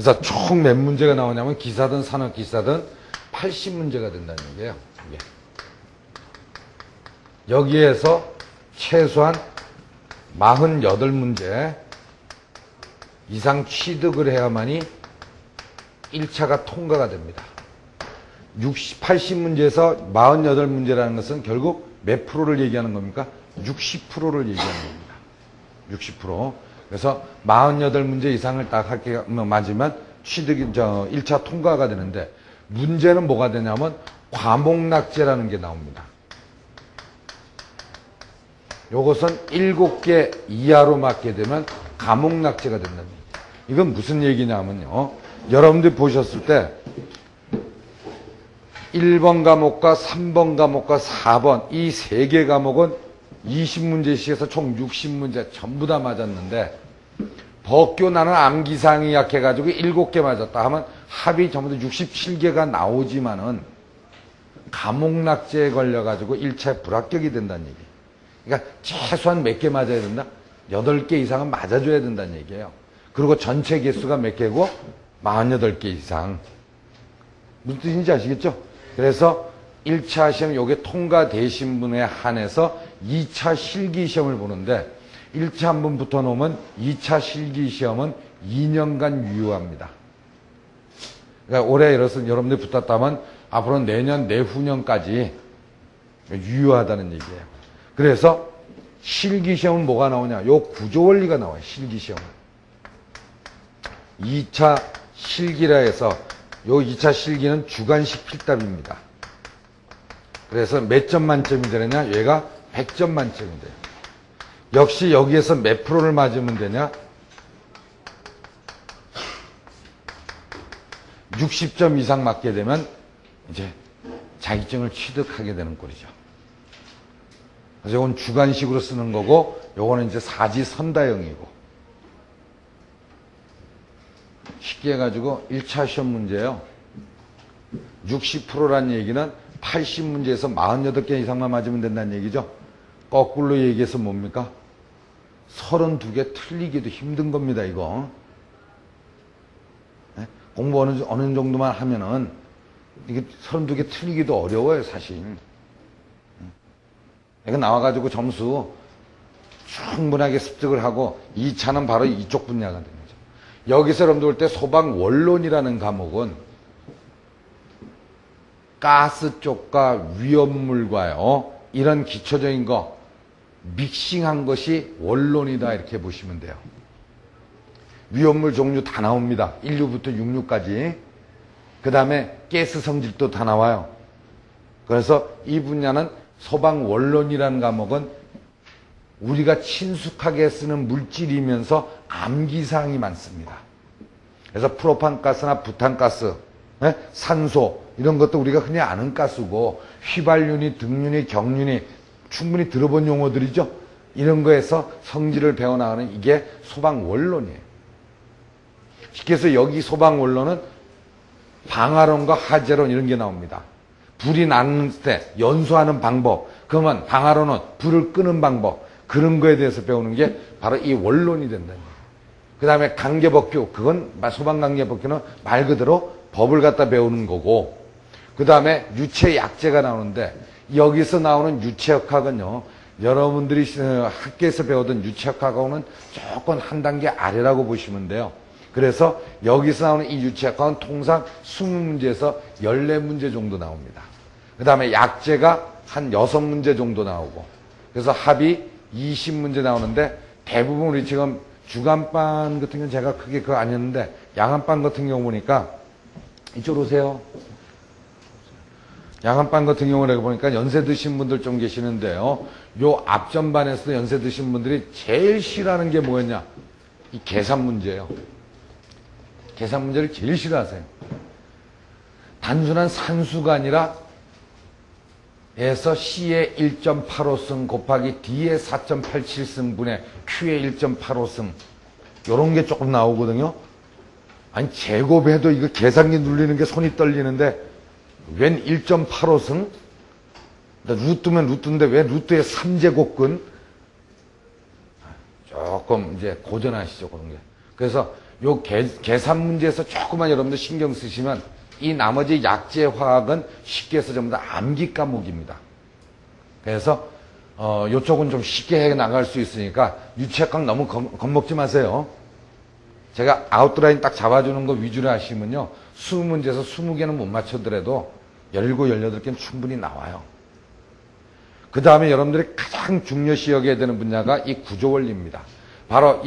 그래서 총 몇 문제가 나오냐면 기사든 산업기사든 80문제가 된다는 얘기예요. 이게. 여기에서 최소한 48문제 이상 취득을 해야만이 1차가 통과가 됩니다. 80문제에서 48문제라는 것은 결국 몇 프로를 얘기하는 겁니까? 60%를 얘기하는 겁니다. 60%. 그래서 48문제 이상을 딱 맞으면 취득이 1차 통과가 되는데 문제는 뭐가 되냐면 과목낙제라는 게 나옵니다. 요것은 7개 이하로 맞게 되면 과목낙제가 된답니다. 이건 무슨 얘기냐면요. 여러분들이 보셨을 때 1번 과목과 3번 과목과 4번 이 3개 과목은 20문제씩 해서 총 60문제 전부 다 맞았는데 법교 나는 암기사항이 약해가지고 7개 맞았다 하면 합이 전부 다 67개가 나오지만은 과목낙제에 걸려가지고 1차에 불합격이 된다는 얘기. 그러니까 최소한 몇 개 맞아야 된다? 8개 이상은 맞아줘야 된다는 얘기예요. 그리고 전체 개수가 몇 개고? 48개 이상. 무슨 뜻인지 아시겠죠? 그래서 1차 시험 요게 통과되신 분에 한해서 2차 실기시험을 보는데 1차 한 번 붙어놓으면 2차 실기시험은 2년간 유효합니다. 그러니까 올해 예를 들어서 여러분들이 붙었다면 앞으로 내년, 내후년까지 유효하다는 얘기예요. 그래서 실기시험은 뭐가 나오냐? 요 구조원리가 나와요. 실기시험은. 2차 실기라 해서 요 2차 실기는 주관식 필답입니다. 그래서 몇 점 만점이 되느냐? 얘가 100점 만점이 돼요. 역시 여기에서 몇 프로를 맞으면 되냐? 60점 이상 맞게 되면 이제 자격증을 취득하게 되는 꼴이죠. 그래서 이건 주관식으로 쓰는 거고 요거는 이제 사지선다형이고 쉽게 해가지고 1차 시험 문제예요. 60%라는 얘기는 80문제에서 48개 이상만 맞으면 된다는 얘기죠. 거꾸로 얘기해서 뭡니까? 32개 틀리기도 힘든 겁니다, 이거. 네? 공부 어느 정도만 하면은 이게 32개 틀리기도 어려워요, 사실. 이거 나와가지고 점수 충분하게 습득을 하고 2차는 바로 이쪽 분야가 되는 거죠. 여기서 여러분들 볼 때 소방원론이라는 과목은 가스 쪽과 위험물과요, 이런 기초적인 거 믹싱한 것이 원론이다 이렇게 보시면 돼요. 위험물 종류 다 나옵니다. 1류부터 6류까지. 그 다음에 가스 성질도 다 나와요. 그래서 이 분야는 소방원론이라는 과목은 우리가 친숙하게 쓰는 물질이면서 암기사항이 많습니다. 그래서 프로판가스나 부탄가스, 산소 이런 것도 우리가 흔히 아는 가스고 휘발유니 등유니 경유니 충분히 들어본 용어들이죠. 이런 거에서 성질을 배워나가는 이게 소방원론이에요. 쉽게 해서 여기 소방원론은 방화론과 화재론 이런 게 나옵니다. 불이 나는 때 연소하는 방법, 그러면 방화론은 불을 끄는 방법, 그런 거에 대해서 배우는 게 바로 이 원론이 된다는 거예요. 그 다음에 관계법규, 그건 소방관계법규는 말 그대로 법을 갖다 배우는 거고, 그 다음에 유체약제가 나오는데 여기서 나오는 유체역학은요, 여러분들이 학교에서 배우던 유체역학하고는 조금 한 단계 아래라고 보시면 돼요. 그래서 여기서 나오는 이 유체역학은 통상 20문제에서 14문제 정도 나옵니다. 그 다음에 약제가 한 6문제 정도 나오고, 그래서 합이 20문제 나오는데 대부분 우리 지금 주간반 같은 경우는 제가 크게 그거 아니었는데 양한반 같은 경우 보니까 이쪽으로 오세요. 양한반 같은 경우를 보니까 연세 드신 분들 좀 계시는데요. 요 앞전반에서도 연세 드신 분들이 제일 싫어하는 게 뭐였냐? 이 계산 문제예요. 계산 문제를 제일 싫어하세요. 단순한 산수가 아니라 에서 C의 1.85승 곱하기 D의 4.87승 분의 Q의 1.85승 요런 게 조금 나오거든요. 아니 제곱해도 이거 계산기 눌리는 게 손이 떨리는데 웬 1.85승? 루트면 루트인데 왜 루트의 3제곱근? 조금 이제 고전하시죠, 그런 게. 그래서 요 계산 문제에서 조금만 여러분들 신경 쓰시면 이 나머지 약재 화학은 쉽게 해서 전부 다 암기 과목입니다. 그래서 요쪽은 좀 쉽게 해 나갈 수 있으니까 유체학 너무 겁먹지 마세요. 제가 아웃라인 딱 잡아주는 거 위주로 하시면요. 20문제에서 20개는 못 맞춰더라도 17, 18개는 충분히 나와요. 그 다음에 여러분들이 가장 중요시 여겨야 되는 분야가 이 구조원리입니다. 바로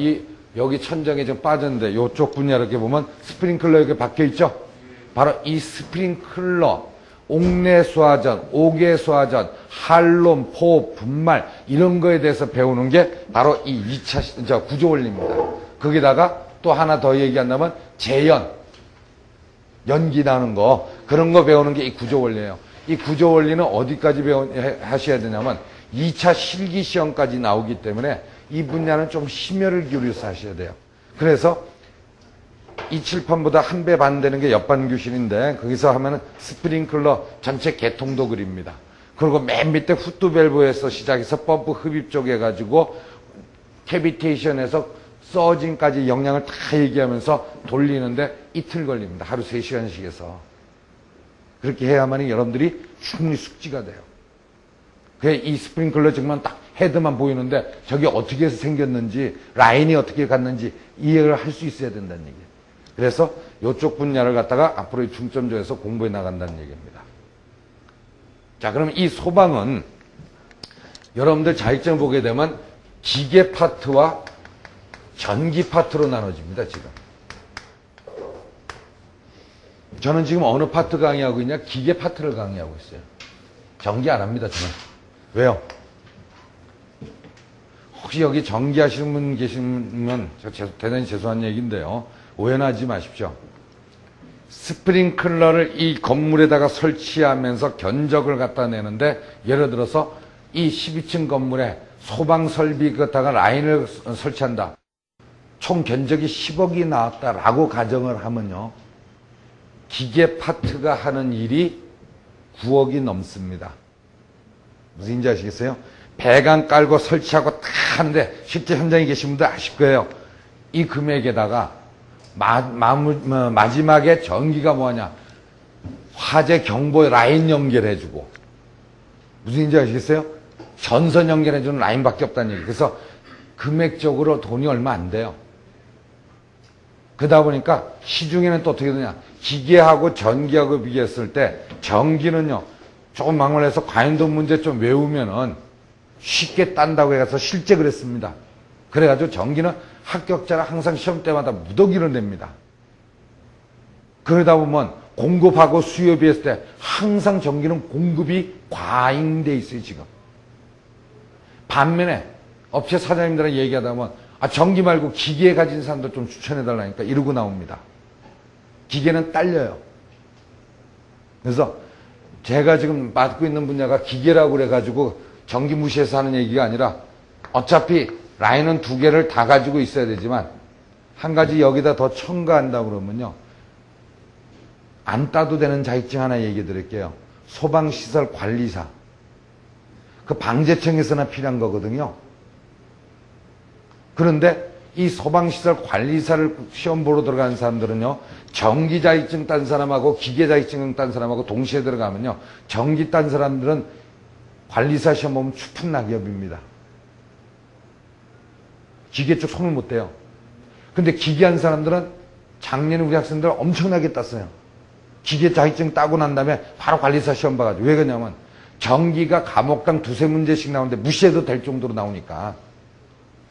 여기 천정에 좀 빠졌는데 이쪽 분야 이렇게 보면 스프링클러 이렇게 박혀 있죠? 바로 이 스프링클러, 옥내수화전, 옥외수화전, 한론, 포, 분말 이런 거에 대해서 배우는 게 바로 이 2차 구조원리입니다. 거기다가 또 하나 더 얘기한다면 재연, 연기 나는 거 그런 거 배우는 게 이 구조원리예요. 이 구조원리는 어디까지 하셔야 되냐면 2차 실기시험까지 나오기 때문에 이 분야는 좀 심혈을 기울여서 하셔야 돼요. 그래서 이 칠판보다 한 배 반 되는 게 옆반교실인데 거기서 하면은 스프링클러 전체 개통도 그립니다. 그리고 맨 밑에 후뚜밸브에서 시작해서 펌프 흡입 쪽 해가지고 캐비테이션에서 서진까지 영양을 다 얘기하면서 돌리는데 이틀 걸립니다. 하루 3시간씩 해서. 그렇게 해야만 여러분들이 충분히 숙지가 돼요. 그게 이 스프링클러 지금은 딱 헤드만 보이는데 저게 어떻게 해서 생겼는지 라인이 어떻게 갔는지 이해를 할 수 있어야 된다는 얘기예요. 그래서 이쪽 분야를 갖다가 앞으로 중점적에서 공부해 나간다는 얘기입니다. 자, 그럼 이 소방은 여러분들 자격증 보게 되면 기계 파트와 전기 파트로 나눠집니다, 지금. 저는 지금 어느 파트 강의하고 있냐? 기계 파트를 강의하고 있어요. 전기 안 합니다, 저는. 왜요? 혹시 여기 전기 하시는 분 계시면 대단히 죄송한 얘기인데요. 오해는 하지 마십시오. 스프링클러를 이 건물에다가 설치하면서 견적을 갖다 내는데 예를 들어서 이 12층 건물에 소방 설비 갖다가 라인을 설치한다. 총 견적이 10억이 나왔다라고 가정을 하면요. 기계 파트가 하는 일이 9억이 넘습니다. 무슨 얘기인지 아시겠어요? 배관 깔고 설치하고 다 하는데 실제 현장에 계신 분들 아실 거예요. 이 금액에다가 마지막에 전기가 뭐냐? 화재 경보 라인 연결해주고 무슨 얘기인지 아시겠어요? 전선 연결해주는 라인밖에 없다는 얘기. 그래서 금액적으로 돈이 얼마 안 돼요. 그러다 보니까 시중에는 또 어떻게 되냐? 기계하고 전기하고 비교했을 때 전기는요. 조금 막말해서 과연도 문제 좀 외우면은 쉽게 딴다고 해서 실제 그랬습니다. 그래가지고 전기는 합격자는 항상 시험 때마다 무더기를 냅니다. 그러다 보면 공급하고 수요비 했을 때 항상 전기는 공급이 과잉돼 있어요, 지금. 반면에 업체 사장님들랑 얘기하다 보면 전기 말고 기계 가진 사람들 좀 추천해달라니까 이러고 나옵니다. 기계는 딸려요. 그래서 제가 지금 맡고 있는 분야가 기계라고 그래가지고 전기 무시해서 하는 얘기가 아니라 어차피 라인은 2개를 다 가지고 있어야 되지만 한 가지 여기다 더 첨가한다고 그러면요. 안 따도 되는 자격증 하나 얘기 드릴게요. 소방시설 관리사. 그 방재청에서나 필요한 거거든요. 그런데 이 소방시설 관리사를 시험 보러 들어가는 사람들은요. 전기 자격증 딴 사람하고 기계 자격증 딴 사람하고 동시에 들어가면요. 전기 딴 사람들은 관리사 시험 보면 추푼 낙엽입니다. 기계 쪽 손을 못 대요. 근데 기계 한 사람들은 작년에 우리 학생들 엄청나게 땄어요. 기계 자격증 따고 난 다음에 바로 관리사 시험 봐가지고. 왜 그러냐면 전기가 과목당 2-3문제씩 나오는데 무시해도 될 정도로 나오니까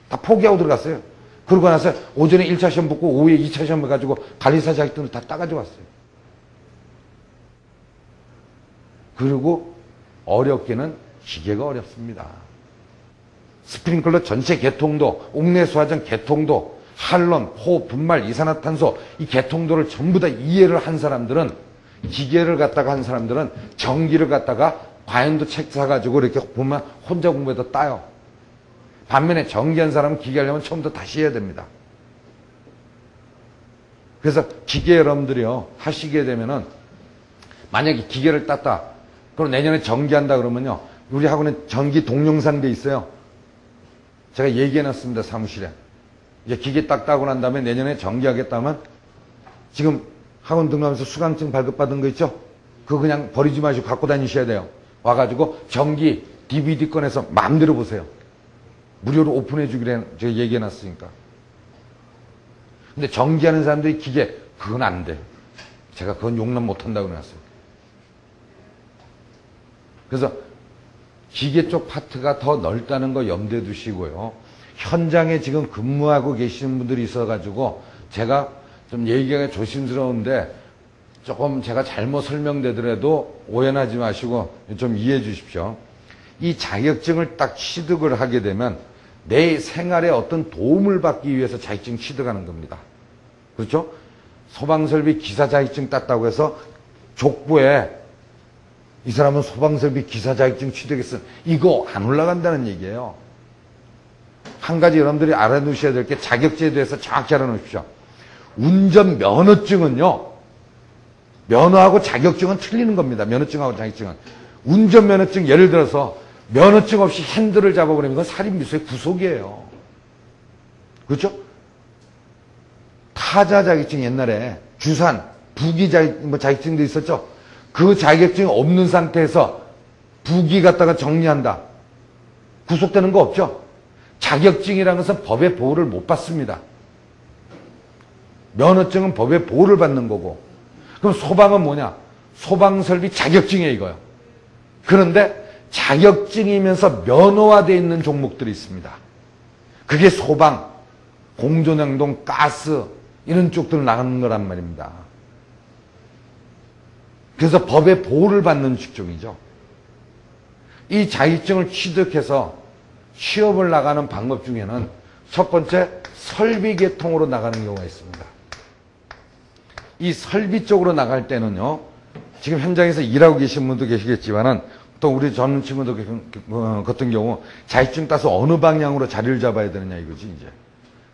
다 포기하고 들어갔어요. 그러고 나서 오전에 1차 시험 붙고 오후에 2차 시험 해가지고 관리사 자격증을 다 따가지고 왔어요. 그리고 어렵게는 기계가 어렵습니다. 스프링클러 전체 개통도, 옥내수화전 개통도, 한론, 포, 분말, 이산화탄소 이 개통도를 전부 다 이해를 한 사람들은 기계를 갖다가 한 사람들은 전기를 갖다가 과연도 책 사가지고 이렇게 보면 혼자 공부해도 따요. 반면에 전기한 사람은 기계 하려면 처음부터 다시 해야 됩니다. 그래서 기계 여러분들이요 하시게 되면은 만약에 기계를 땄다. 그럼 내년에 전기한다 그러면요. 우리 학원에 전기 동영상 돼 있어요. 제가 얘기해놨습니다. 사무실에. 이제 기계 딱 따고 난 다음에 내년에 정기하겠다면 지금 학원 등록하면서 수강증 발급받은 거 있죠? 그거 그냥 버리지 마시고 갖고 다니셔야 돼요. 와가지고 정기 DVD 꺼내서 마음대로 보세요. 무료로 오픈해 주기로 제가 얘기해 놨으니까. 근데 정기하는 사람들이 기계, 그건 안 돼. 제가 그건 용납 못 한다고 그랬어요. 그래서 기계 쪽 파트가 더 넓다는 거 염두에 두시고요. 현장에 지금 근무하고 계시는 분들이 있어가지고 제가 좀 얘기가 조심스러운데 조금 제가 잘못 설명되더라도 오해하지 마시고 좀 이해해 주십시오. 이 자격증을 딱 취득을 하게 되면 내 생활에 어떤 도움을 받기 위해서 자격증 취득하는 겁니다. 그렇죠? 소방설비 기사 자격증 땄다고 해서 족보에 이 사람은 소방설비 기사 자격증 취득했어. 이거 안 올라간다는 얘기예요. 한 가지 여러분들이 알아두셔야 될 게 자격증에 대해서 정확히 알아놓으십시오. 운전면허증은요. 면허하고 자격증은 틀리는 겁니다. 면허증하고 자격증은. 운전면허증 예를 들어서 면허증 없이 핸들을 잡아버리면 그건 살인미수의 구속이에요. 그렇죠? 타자 자격증 옛날에 주산, 부기 자격증도 있었죠? 그 자격증이 없는 상태에서 부기 갖다가 정리한다. 구속되는 거 없죠? 자격증이라는 것은 법의 보호를 못 받습니다. 면허증은 법의 보호를 받는 거고. 그럼 소방은 뭐냐? 소방설비 자격증이에요, 이거요. 그런데 자격증이면서 면허화되어 있는 종목들이 있습니다. 그게 소방, 공조냉동, 가스 이런 쪽들 나가는 거란 말입니다. 그래서 법의 보호를 받는 직종이죠. 이 자격증을 취득해서 취업을 나가는 방법 중에는 첫 번째 설비 계통으로 나가는 경우가 있습니다. 이 설비 쪽으로 나갈 때는요. 지금 현장에서 일하고 계신 분도 계시겠지만은 또 우리 젊은 친구들 같은 경우 자격증 따서 어느 방향으로 자리를 잡아야 되느냐 이거지 이제.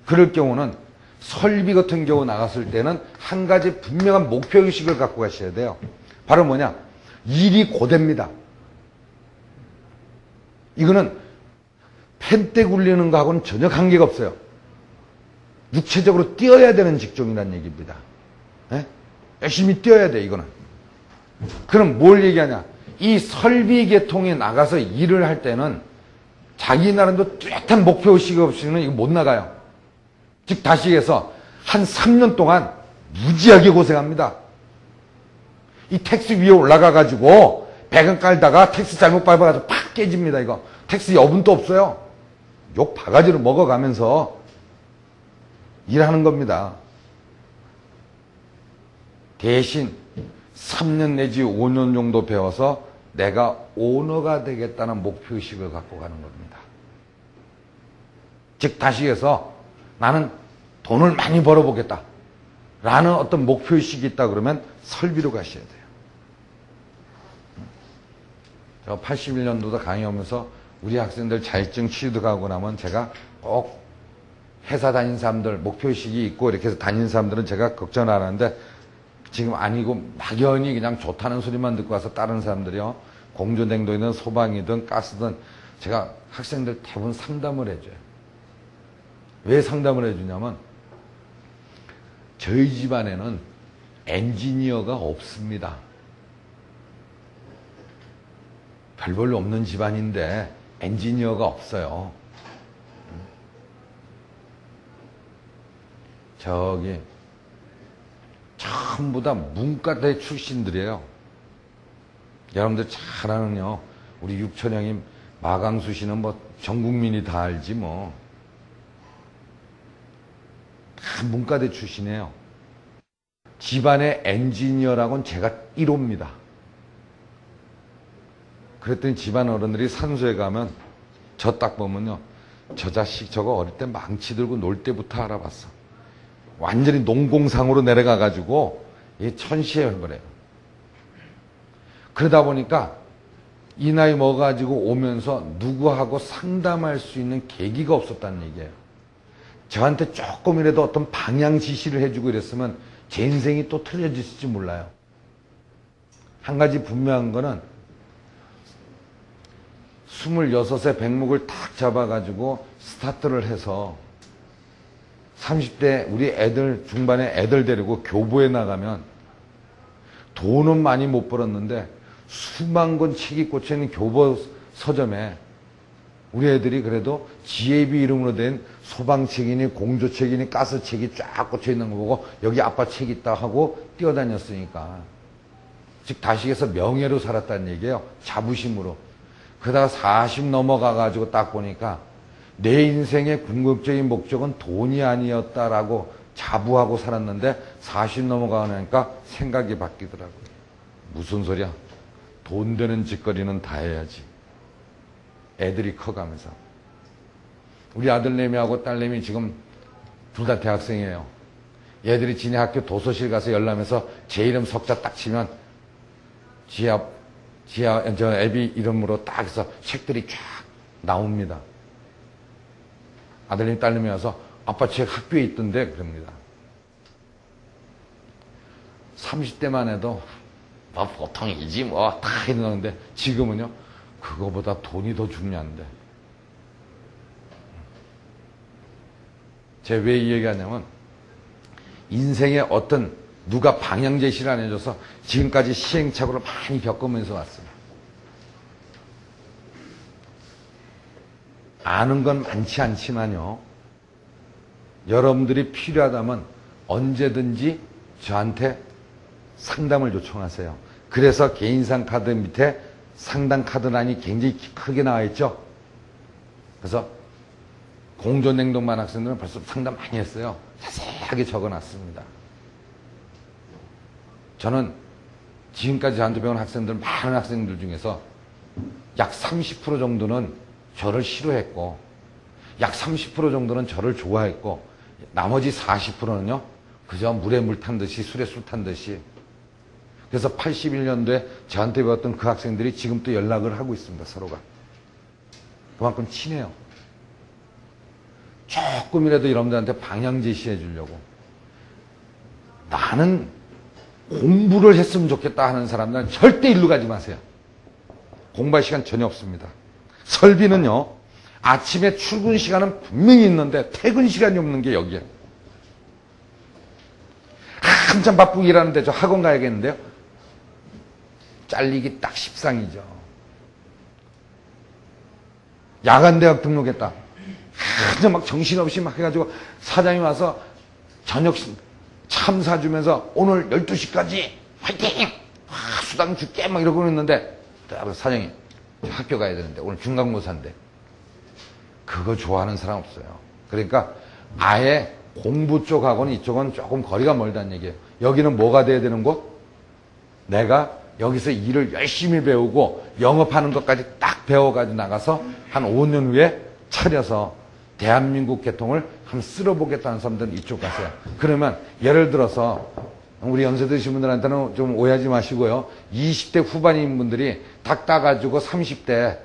그럴 경우는 설비 같은 경우 나갔을 때는 한 가지 분명한 목표의식을 갖고 가셔야 돼요. 바로 뭐냐? 일이 고됩니다. 이거는 펜대 굴리는 거하고는 전혀 관계가 없어요. 육체적으로 뛰어야 되는 직종이라는 얘기입니다. 네? 열심히 뛰어야 돼 이거는. 그럼 뭘 얘기하냐? 이 설비 계통에 나가서 일을 할 때는 자기 나름대로 뚜렷한 목표의식이 없이는 이거 못 나가요. 즉 다시 해서 한 3년 동안 무지하게 고생합니다. 이 텍스 위에 올라가가지고 배관 깔다가 텍스 잘못 밟아가지고 팍 깨집니다. 이거 텍스 여분도 없어요. 욕 바가지로 먹어가면서 일하는 겁니다. 대신 3년 내지 5년 정도 배워서 내가 오너가 되겠다는 목표의식을 갖고 가는 겁니다. 즉 다시 해서 나는 돈을 많이 벌어보겠다 라는 어떤 목표의식이 있다 그러면 설비로 가셔야 돼요. 제가 81년도도 강의하면서 우리 학생들 자격증 취득하고 나면 제가 꼭 회사 다닌 사람들 목표의식이 있고 이렇게 해서 다닌 사람들은 제가 걱정 안 하는데 지금 아니고 막연히 그냥 좋다는 소리만 듣고 와서 다른 사람들이요. 공조냉동이든 소방이든 가스든 제가 학생들 대부분 상담을 해줘요. 왜 상담을 해주냐면 저희 집안에는 엔지니어가 없습니다. 별 볼일 없는 집안인데 엔지니어가 없어요. 저기 전부 다 문과대 출신들이에요. 여러분들 잘 아는요. 우리 육천형님, 마강수 씨는 뭐 전 국민이 다 알지 뭐. 다 문과대 출신이에요. 집안의 엔지니어라고는 제가 1호입니다. 그랬더니 집안 어른들이 산소에 가면 저 딱 보면요. 저 자식 저거 어릴 때 망치 들고 놀 때부터 알아봤어. 완전히 농공상으로 내려가가지고 천시해버려요. 그러다 보니까 이 나이 먹어가지고 오면서 누구하고 상담할 수 있는 계기가 없었다는 얘기예요. 저한테 조금이라도 어떤 방향 지시를 해주고 이랬으면 제 인생이 또 틀려졌을지 몰라요. 한 가지 분명한 거는 26에 백목을 탁 잡아가지고 스타트를 해서 30대 우리 애들 중반에 애들 데리고 교보에 나가면 돈은 많이 못 벌었는데 수만 권 책이 꽂혀있는 교보 서점에 우리 애들이 그래도 지혜비 이름으로 된 소방책이니 공조책이니 가스책이 쫙 꽂혀있는 거 보고 여기 아빠 책 있다 하고 뛰어다녔으니까 즉 다시해서 명예로 살았다는 얘기예요. 자부심으로. 그러다가 40 넘어가가지고 딱 보니까 내 인생의 궁극적인 목적은 돈이 아니었다라고 자부하고 살았는데 40 넘어가니까 생각이 바뀌더라고요. 무슨 소리야? 돈 되는 짓거리는 다 해야지. 애들이 커가면서. 우리 아들내미하고 딸내미 지금 둘 다 대학생이에요. 얘들이 지네 학교 도서실 가서 열람해서 제 이름 석자 딱 치면 저 애비 이름으로 딱 해서 책들이 쫙 나옵니다. 아들내미 딸내미 와서 아빠 책 학교에 있던데 그럽니다. 30대만 해도 뭐 보통이지 뭐 다 이러는데 지금은요 그거보다 돈이 더 중요한데. 제가 왜 이 얘기하냐면 인생의 어떤 누가 방향 제시를 안 해줘서 지금까지 시행착오를 많이 겪으면서 왔어요. 아는 건 많지 않지만요. 여러분들이 필요하다면 언제든지 저한테 상담을 요청하세요. 그래서 개인상 카드 밑에 상담 카드란이 굉장히 크게 나와 있죠. 그래서 공존행동반 학생들은 벌써 상담 많이 했어요. 자세하게 적어놨습니다. 저는 지금까지 저한테 배운 학생들, 많은 학생들 중에서 약 30% 정도는 저를 싫어했고 약 30% 정도는 저를 좋아했고 나머지 40%는요 그저 물에 물 탄 듯이 술에 술 탄 듯이. 그래서 81년도에 저한테 배웠던 그 학생들이 지금 또 연락을 하고 있습니다. 서로가. 그만큼 친해요. 조금이라도 여러분들한테 방향 제시해 주려고. 나는 공부를 했으면 좋겠다 하는 사람들은 절대 일로 가지 마세요. 공부할 시간 전혀 없습니다. 설비는요 아침에 출근 시간은 분명히 있는데 퇴근 시간이 없는 게 여기에요. 한참 바쁘게 일하는데 저 학원 가야겠는데요. 잘리기 딱 십상이죠. 야간대학 등록했다. 한참 막 정신없이 막 해가지고 사장이 와서 저녁 참 사주면서 오늘 12시까지 화이팅! 수당 줄게! 막 이러고 있는데 사장이 학교 가야 되는데 오늘 중간고사인데 그거 좋아하는 사람 없어요. 그러니까 아예 공부 쪽하고는 이쪽은 조금 거리가 멀다는 얘기예요. 여기는 뭐가 돼야 되는 곳? 내가 여기서 일을 열심히 배우고 영업하는 것까지 딱 배워가지고 나가서 한 5년 후에 차려서 대한민국 개통을 한번 쓸어보겠다는 사람들은 이쪽 가세요. 그러면 예를 들어서 우리 연세 드신 분들한테는 좀 오해하지 마시고요. 20대 후반인 분들이 닭 따가지고 30대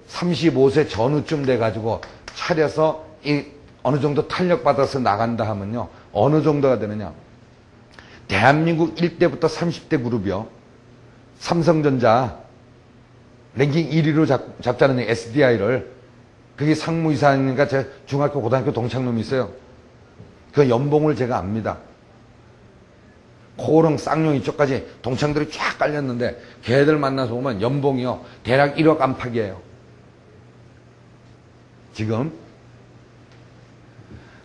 35세 전후쯤 돼가지고 차려서 어느 정도 탄력받아서 나간다 하면요. 어느 정도가 되느냐. 대한민국 1대부터 30대 그룹이요. 삼성전자 랭킹 1위로 잡자는 SDI를 그게 상무이사님과 제 중학교 고등학교 동창놈이 있어요. 그 연봉을 제가 압니다. 코롱 쌍용 이쪽까지 동창들이 쫙 깔렸는데 걔들 만나서 보면 연봉이요. 대략 1억 안팎이에요. 지금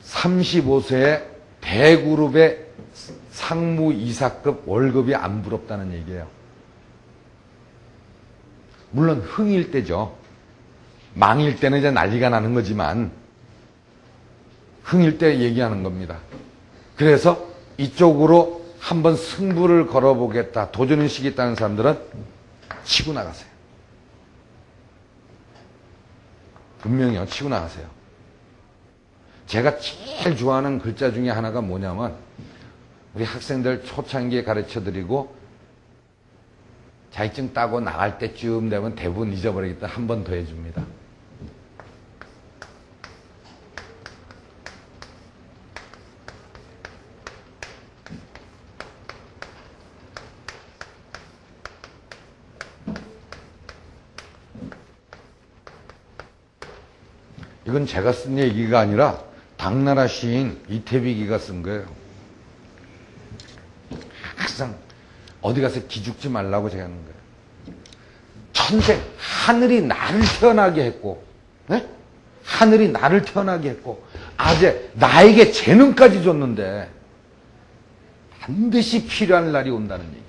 35세의 대그룹의 상무이사급 월급이 안 부럽다는 얘기예요. 물론 흥일 때죠. 망일 때는 이제 난리가 나는 거지만 흥일 때 얘기하는 겁니다. 그래서 이쪽으로 한번 승부를 걸어보겠다, 도전의식이 있다는 사람들은 치고 나가세요. 분명히요, 치고 나가세요. 제가 제일 좋아하는 글자 중에 하나가 뭐냐면 우리 학생들 초창기에 가르쳐드리고 자격증 따고 나갈 때쯤 되면 대부분 잊어버리겠다 한 번 더 해줍니다. 이건 제가 쓴 얘기가 아니라 당나라 시인 이태비기가 쓴 거예요. 항상 어디 가서 기죽지 말라고 제가 하는 거예요. 천생 하늘이 나를 태어나게 했고, 네? 하늘이 나를 태어나게 했고, 아재 나에게 재능까지 줬는데 반드시 필요한 날이 온다는 얘기.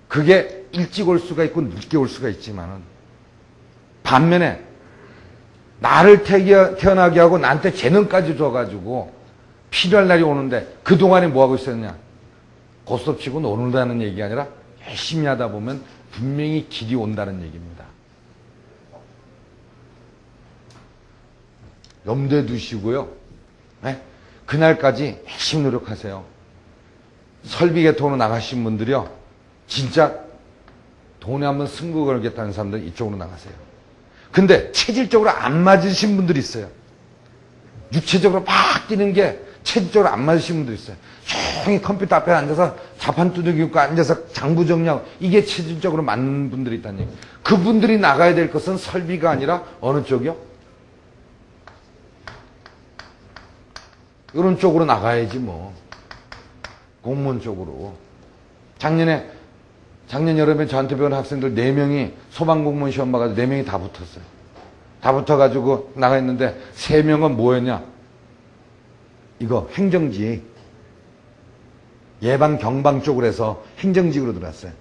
그게 일찍 올 수가 있고 늦게 올 수가 있지만은, 반면에 나를 태어나게 하고 나한테 재능까지 줘가지고 필요한 날이 오는데 그동안에 뭐하고 있었냐? 고스톱 치고 노는다는 얘기가 아니라 열심히 하다 보면 분명히 길이 온다는 얘기입니다. 염두에 두시고요. 네? 그날까지 열심히 노력하세요. 설비계통으로 나가신 분들이요. 진짜 돈에 한번 승부 걸겠다는 사람들 이쪽으로 나가세요. 근데 체질적으로 안 맞으신 분들이 있어요. 육체적으로 막 뛰는 게 체질적으로 안 맞으신 분들이 있어요. 조용히 컴퓨터 앞에 앉아서 자판 두들기 입고 앉아서 장부 정리하고, 이게 체질적으로 맞는 분들이 있다는 얘기예요. 그분들이 나가야 될 것은 설비가 아니라 어느 쪽이요? 이런 쪽으로 나가야지 뭐. 공무원 쪽으로. 작년 여름에 저한테 배운 학생들 4명이 소방공무원 시험 봐가지고 4명이 다 붙었어요. 다 붙어가지고 나가 있는데 3명은 뭐였냐? 이거 행정직, 예방 경방 쪽으로 해서 행정직으로 들어갔어요.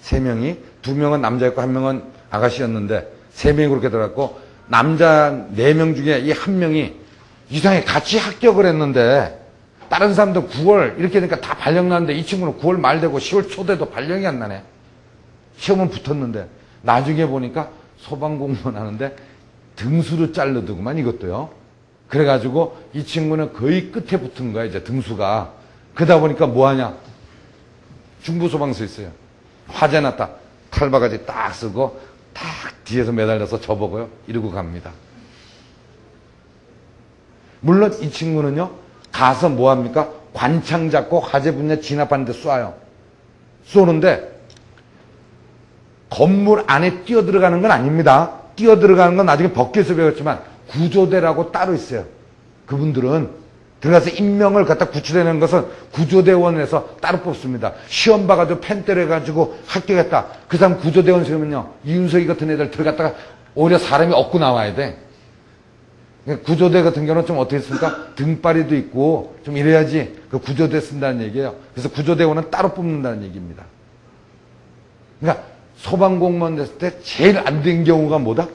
3명이, 2명은 남자였고 1명은 아가씨였는데 3명이 그렇게 들어갔고, 남자 4명 중에 이 1명이 이상하게 같이 합격을 했는데 다른 사람들 9월 이렇게 되니까 다 발령 나는데 이 친구는 9월 말 되고 10월 초 돼도 발령이 안 나네. 시험은 붙었는데 나중에 보니까 소방공무원 하는데 등수로 자르더구만, 이것도요. 그래가지고 이 친구는 거의 끝에 붙은 거야, 이제 등수가. 그러다 보니까 뭐하냐? 중부소방서 있어요. 화재 났다. 칼바가지 딱 쓰고 딱 뒤에서 매달려서 저보고요, 이러고 갑니다. 물론 이 친구는요, 가서 뭐합니까? 관창 잡고 화재 분야 진압하는데 쏴요. 쏘는데 건물 안에 뛰어들어가는 건 아닙니다. 뛰어들어가는 건 나중에 법규에서 배웠지만 구조대라고 따로 있어요. 그분들은 들어가서 인명을 갖다 구출해내는 것은 구조대원에서 따로 뽑습니다. 시험 봐가지고 펜 때려가지고 합격했다. 그 사람 구조대원 세우면요, 이윤석이 같은 애들 들어갔다가 오히려 사람이 얻고 나와야 돼. 구조대 같은 경우는 좀 어떻게 씁니까? 등바리도 있고 좀 이래야지 그 구조대 쓴다는 얘기예요. 그래서 구조대원은 따로 뽑는다는 얘기입니다. 그러니까 소방공무원 됐을 때 제일 안 된 경우가 뭐다?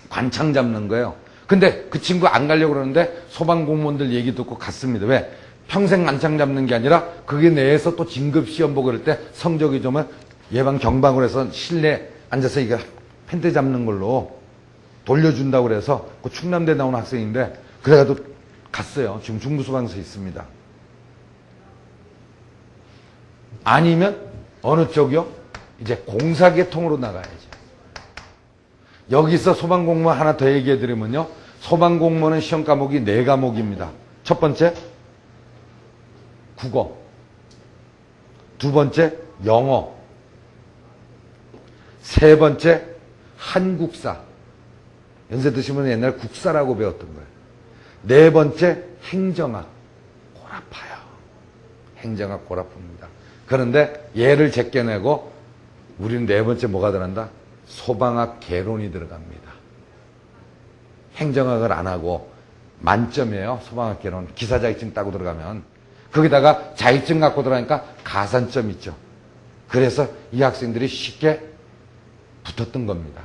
관창 잡는 거예요. 근데 그 친구 안 가려고 그러는데 소방공무원들 얘기 듣고 갔습니다. 왜? 평생 관창 잡는 게 아니라 그게 내에서 또 진급시험 보고 그럴 때 성적이 좀 예방 경방으로 해서 실내 앉아서 이거 펜대 잡는 걸로 돌려준다고 그래서 그 충남대 나온 학생인데 그래가지고 갔어요. 지금 중부소방서에 있습니다. 아니면 어느 쪽이요? 이제 공사계통으로 나가야지. 여기서 소방공무원 하나 더 얘기해드리면요, 소방공무원은 시험 과목이 4과목입니다. 첫 번째 국어, 두 번째 영어, 세 번째 한국사, 연세 드시면 옛날 국사라고 배웠던 거예요. 네 번째 행정학. 골 아파요. 행정학 골 아픕니다. 그런데 얘를 제껴내고 우리는 네 번째 뭐가 들어간다? 소방학 개론이 들어갑니다. 행정학을 안 하고 만점이에요. 소방학 개론. 기사 자격증 따고 들어가면. 거기다가 자격증 갖고 들어가니까 가산점 있죠. 그래서 이 학생들이 쉽게 붙었던 겁니다.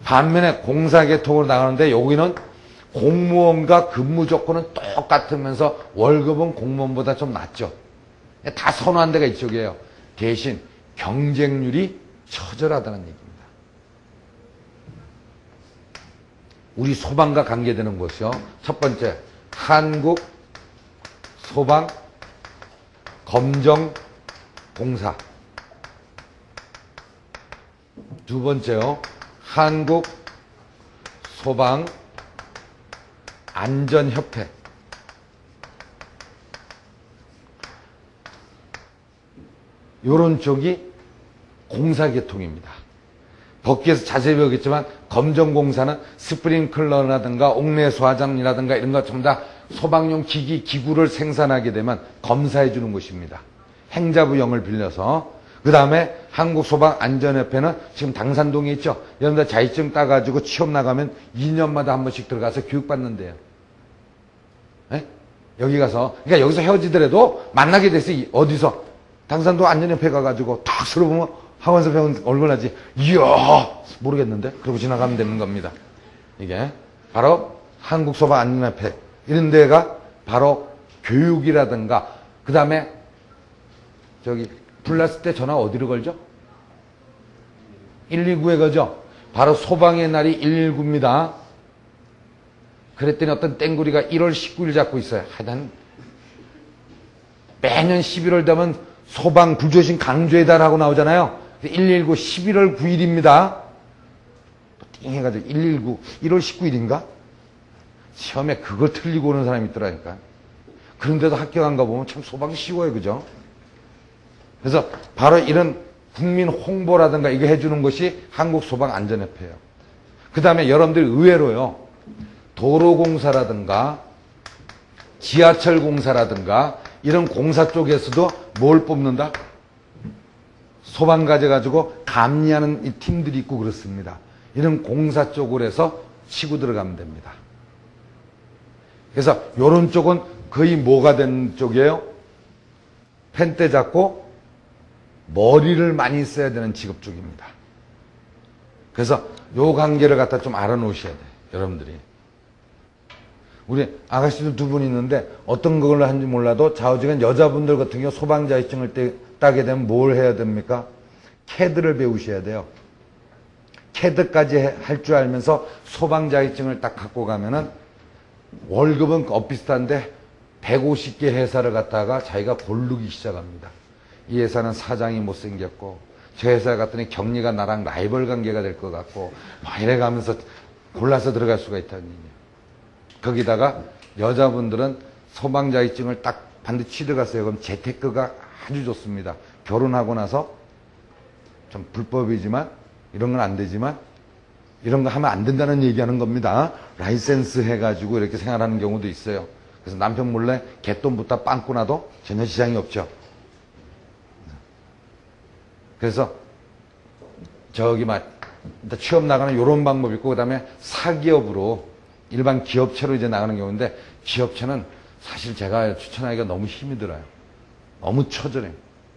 반면에 공사계통으로 나가는데 여기는 공무원과 근무 조건은 똑같으면서 월급은 공무원보다 좀 낮죠. 다 선호한 데가 이쪽이에요. 대신 경쟁률이 처절하다는 얘기입니다. 우리 소방과 관계되는 것이요. 첫 번째, 한국 소방 검정 공사. 두 번째요, 한국 소방 안전협회. 요런 쪽이 공사계통입니다. 법규에서 자세히 배우겠지만 검정공사는 스프링클러라든가 옥내수화장이라든가 이런 것 전부 다 소방용 기기, 기구를 생산하게 되면 검사해 주는 곳입니다. 행자부형을 빌려서. 그 다음에 한국소방안전협회는 지금 당산동에 있죠. 여러분들 자격증 따가지고 취업 나가면 2년마다 한 번씩 들어가서 교육받는데요. 네? 여기 가서, 그러니까 여기서 헤어지더라도 만나게 돼서 어디서 당산동 안전협회 가가지고 탁 서로 하원서 배운 얼굴 하지. 이야, 모르겠는데? 그러고 지나가면 되는 겁니다. 이게 바로 한국소방안전협회. 이런 데가 바로 교육이라든가, 그 다음에 저기 불났을 때 전화 어디로 걸죠? 119에 거죠? 바로 소방의 날이 119입니다. 그랬더니 어떤 땡구리가 1월 19일 잡고 있어요. 하여튼 매년 11월 되면 소방 불조심 강조의 달하고 나오잖아요. 119 11월 9일입니다. 띵 해가지고 119 1월 19일인가? 시험에 그걸 틀리고 오는 사람이 있더라니까. 그런데도 합격한가 보면 참 소방이 쉬워요. 그죠? 그래서 바로 이런 국민 홍보라든가 이거 해주는 것이 한국소방안전협회예요. 그 다음에 여러분들이 의외로요. 도로공사라든가 지하철공사라든가 이런 공사 쪽에서도 뭘 뽑는다? 소방 가져가지고 감리하는 이 팀들이 있고 그렇습니다. 이런 공사 쪽으로 해서 치고 들어가면 됩니다. 그래서 이런 쪽은 거의 뭐가 된 쪽이에요? 펜대 잡고 머리를 많이 써야 되는 직업 쪽입니다. 그래서 요 관계를 갖다 좀 알아놓으셔야 돼요. 여러분들이. 우리 아가씨들 두 분 있는데 어떤 걸로 하는지 몰라도 좌우지간 여자분들 같은 경우 소방자격증을 따게 되면 뭘 해야 됩니까? 캐드를 배우셔야 돼요. 캐드까지 할 줄 알면서 소방자격증을 딱 갖고 가면은 월급은 엇비슷한데 150개 회사를 갖다가 자기가 고르기 시작합니다. 이 회사는 사장이 못생겼고 저 회사 갔더니 경리가 나랑 라이벌 관계가 될 것 같고 막 이래가면서 골라서 들어갈 수가 있다는 얘기예요. 거기다가 여자분들은 소방자격증을 딱 반드시 들어갔어요. 그럼 재테크가 아주 좋습니다. 결혼하고 나서 좀 불법이지만 이런 건 안 되지만 이런 거 하면 안 된다는 얘기하는 겁니다. 라이센스 해가지고 이렇게 생활하는 경우도 있어요. 그래서 남편 몰래 갯돈부터 빵꾸 나도 전혀 지장이 없죠. 그래서 저기 막 취업 나가는 이런 방법이 있고, 그 다음에 사기업으로 일반 기업체로 이제 나가는 경우인데, 기업체는 사실 제가 추천하기가 너무 힘이 들어요. 너무 처절해요.